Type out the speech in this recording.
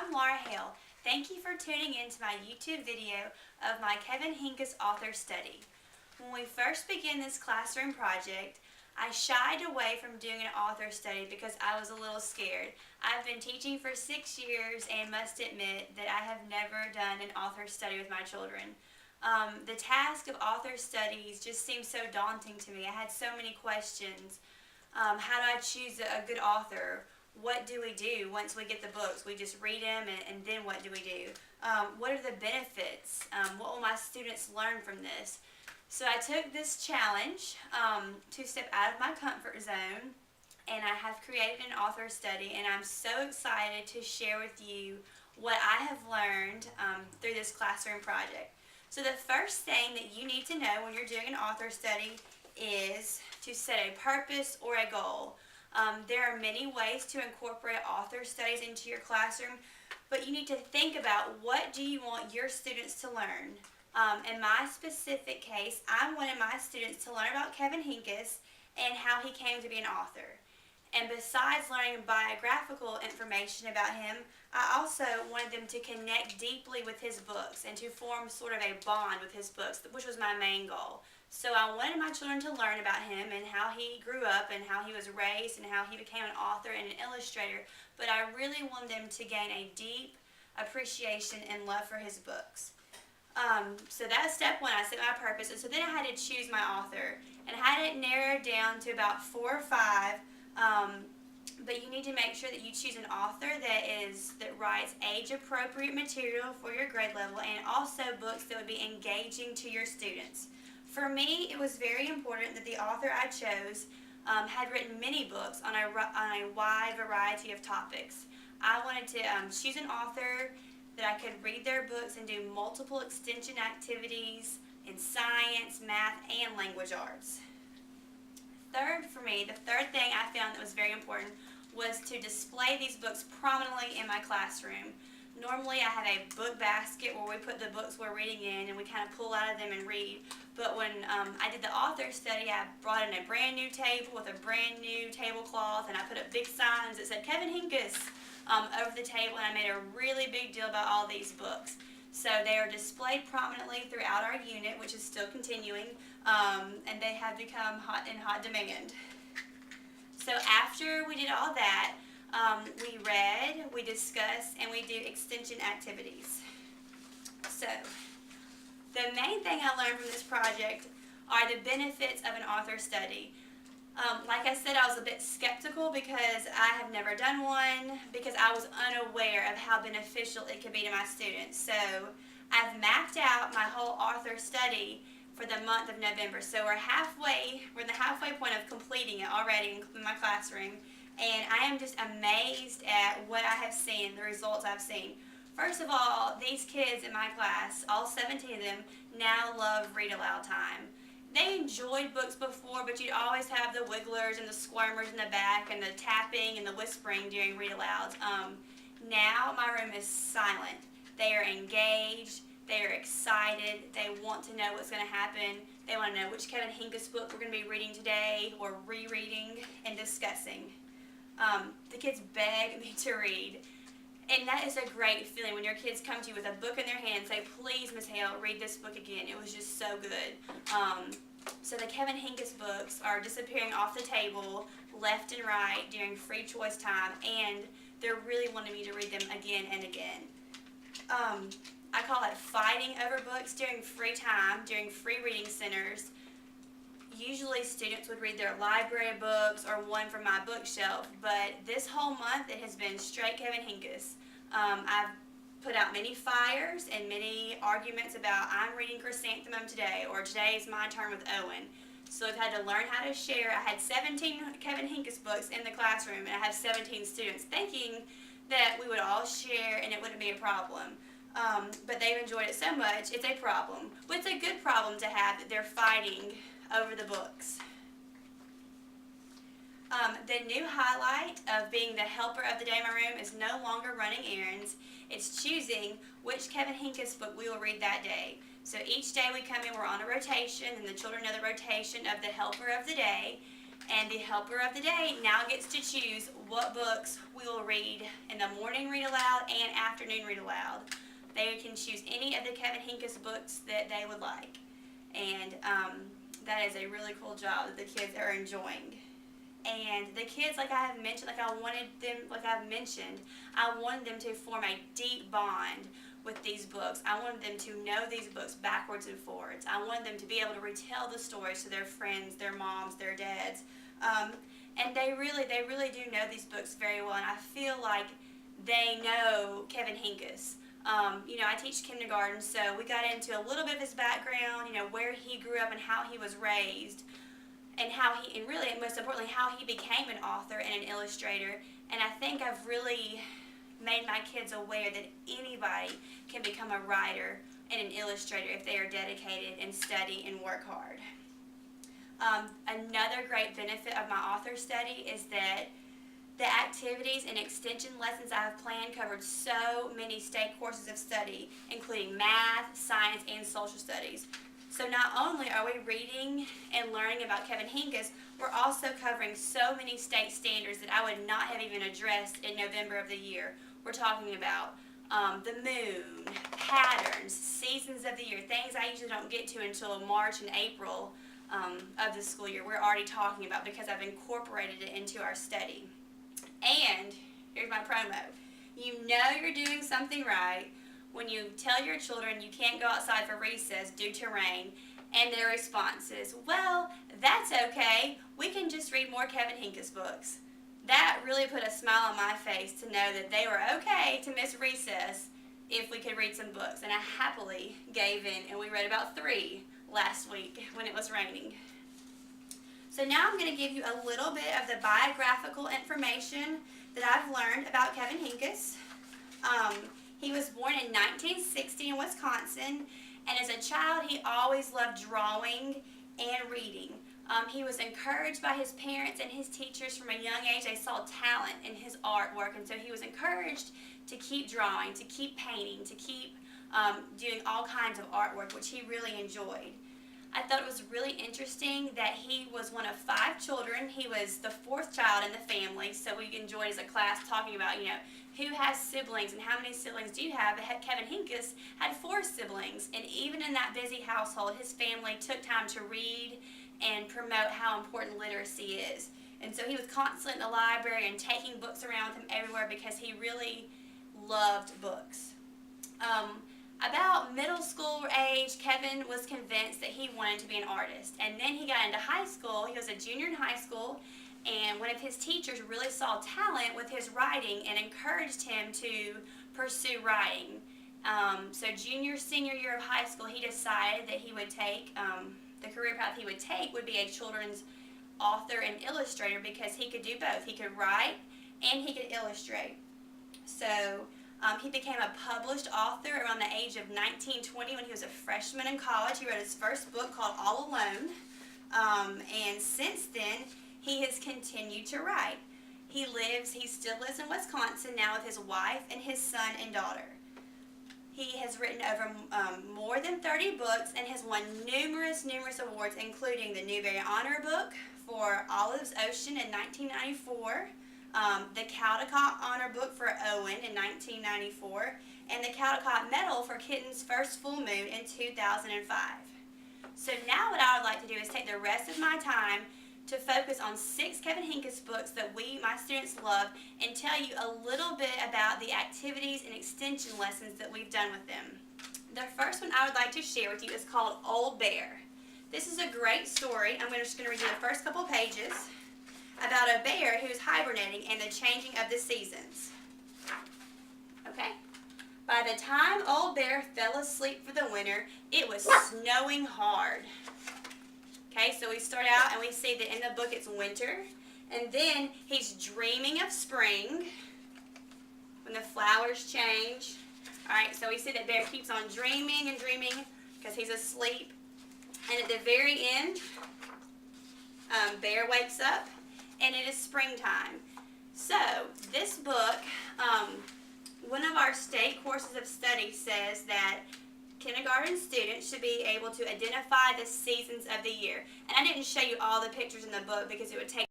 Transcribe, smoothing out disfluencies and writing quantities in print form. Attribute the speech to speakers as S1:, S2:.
S1: I'm Laura Hale. Thank you for tuning in to my YouTube video of my Kevin Hinckus author study. When we first began this classroom project, I shied away from doing an author study because I was a little scared. I've been teaching for 6 years and must admit that I have never done an author study with my children. The task of author studies just seemed so daunting to me. I had so many questions. How do I choose a good author? What do we do once we get the books? We just read them and then what do we do? What are the benefits? What will my students learn from this? So I took this challenge to step out of my comfort zone, and I have created an author study, and I'm so excited to share with you what I have learned through this classroom project. So the first thing that you need to know when you're doing an author study is to set a purpose or a goal. There are many ways to incorporate author studies into your classroom, but you need to think about what do you want your students to learn. In my specific case, I wanted my students to learn about Kevin Hinckus and how he came to be an author. And besides learning biographical information about him, I also wanted them to connect deeply with his books and to form sort of a bond with his books, which was my main goal. So I wanted my children to learn about him and how he grew up and how he was raised and how he became an author and an illustrator, but I really wanted them to gain a deep appreciation and love for his books. So that's step one. I set my purpose, and so then I had to choose my author, and I had it narrowed down to about 4 or 5. But you need to make sure that you choose an author that writes age-appropriate material for your grade level, and also books that would be engaging to your students. For me, it was very important that the author I chose had written many books on a wide variety of topics. I wanted to choose an author that I could read their books and do multiple extension activities in science, math, and language arts. Third, for me, the third thing I found that was very important was to display these books prominently in my classroom. Normally I have a book basket where we put the books we're reading in and we kind of pull out of them and read. But when I did the author study, I brought in a brand new table with a brand new tablecloth, and I put up big signs that said Kevin Hinckus over the table, and I made a really big deal about all these books. So they are displayed prominently throughout our unit, which is still continuing, and they have become in hot demand. So after we did all that, we read, we discussed, and we do extension activities. So the main thing I learned from this project are the benefits of an author study. Like I said, I was a bit skeptical because I have never done one, because I was unaware of how beneficial it could be to my students. So I've mapped out my whole author study for the month of November. So we're in the halfway point of completing it already in my classroom, and I am just amazed at what I have seen, the results I've seen. First of all, these kids in my class, all 17 of them, now love read aloud time. They enjoyed books before, but you'd always have the wigglers and the squirmers in the back and the tapping and the whispering during read alouds. Now my room is silent. They are engaged. They are excited. They want to know what's going to happen. They want to know which Kevin Hinckus book we're going to be reading today or rereading and discussing. The kids beg me to read. And that is a great feeling when your kids come to you with a book in their hand and say, please, Miss Hale, read this book again. It was just so good. So the Kevin Hinckus books are disappearing off the table left and right during free choice time, and they're really wanting me to read them again and again. I call it fighting over books during free time, during free reading centers. Usually students would read their library books or one from my bookshelf, but this whole month it has been straight Kevin Hinckus. I've put out many fires and many arguments about I'm reading Chrysanthemum today, or today's my turn with Owen. So I've had to learn how to share. I had 17 Kevin Hinckus books in the classroom, and I have 17 students, thinking that we would all share and it wouldn't be a problem. But they've enjoyed it so much, it's a problem. Well, it's a good problem to have that they're fighting over the books. The new highlight of being the helper of the day in my room is no longer running errands. It's choosing which Kevin Hinckus book we will read that day. So each day we come in, we're on a rotation, and the children know the rotation of the helper of the day. And the helper of the day now gets to choose what books we will read in the morning read aloud and afternoon read aloud. They can choose any of the Kevin Hinckus books that they would like. And that is a really cool job that the kids are enjoying. And the kids, like I have mentioned, I wanted them to form a deep bond with these books. I wanted them to know these books backwards and forwards. I wanted them to be able to retell the stories to their friends, their moms, their dads. And they really do know these books very well, and I feel like they know Kevin Hinckus. I teach kindergarten, so we got into a little bit of his background, where he grew up and how he was raised, and really, most importantly, how he became an author and an illustrator. And I think I've really made my kids aware that anybody can become a writer and an illustrator if they are dedicated and study and work hard. Another great benefit of my author study is that the activities and extension lessons I have planned covered so many state courses of study, including math, science, and social studies. So not only are we reading and learning about Kevin Hinckus, we're also covering so many state standards that I would not have even addressed in November of the year. We're talking about the moon, patterns, seasons of the year, things I usually don't get to until March and April of the school year. We're already talking about because I've incorporated it into our study. And here's my promo. You know you're doing something right when you tell your children you can't go outside for recess due to rain, and their response is, well, that's okay. We can just read more Kevin Hinckus books. That really put a smile on my face to know that they were okay to miss recess if we could read some books. And I happily gave in, and we read about 3 last week when it was raining. So now I'm going to give you a little bit of the biographical information that I've learned about Kevin Hinckus. He was born in 1960 in Wisconsin, and as a child he always loved drawing and reading. He was encouraged by his parents and his teachers from a young age. They saw talent in his artwork, and so he was encouraged to keep drawing, to keep painting, to keep doing all kinds of artwork, which he really enjoyed. I thought it was really interesting that he was one of 5 children. He was the 4th child in the family, so we enjoyed as a class talking about, who has siblings and how many siblings do you have? Kevin Hinckus had 4 siblings, and even in that busy household, his family took time to read and promote how important literacy is. And so he was constantly in the library and taking books around with him everywhere because he really loved books. About middle school age, Kevin was convinced that he wanted to be an artist. And then he got into high school. He was a junior in high school, and one of his teachers really saw talent with his writing and encouraged him to pursue writing. So senior year of high school, he decided that he would take, the career path he would take would be a children's author and illustrator because he could do both. He could write and he could illustrate. So he became a published author around the age of 19-20 when he was a freshman in college. He wrote his first book called All Alone, and since then he has continued to write. He still lives in Wisconsin now with his wife and his son and daughter. He has written over more than 30 books and has won numerous awards, including the Newbery Honor Book for Olive's Ocean in 1994, the Caldecott Honor Book for Owen in 1994, and the Caldecott Medal for Kitten's First Full Moon in 2005. So now what I would like to do is take the rest of my time to focus on 6 Kevin Hinckus books that my students love, and tell you a little bit about the activities and extension lessons that we've done with them. The first one I would like to share with you is called Old Bear. This is a great story. I'm just going to read you the first couple pages about a bear who's hibernating and the changing of the seasons. Okay? By the time Old Bear fell asleep for the winter, it was snowing hard. Okay, so we start out and we see that in the book it's winter, and then he's dreaming of spring when the flowers change. Alright, so we see that Bear keeps on dreaming and dreaming because he's asleep. And at the very end, Bear wakes up and it is springtime. So this book, one of our state courses of study says that kindergarten students should be able to identify the seasons of the year. And I didn't show you all the pictures in the book because it would take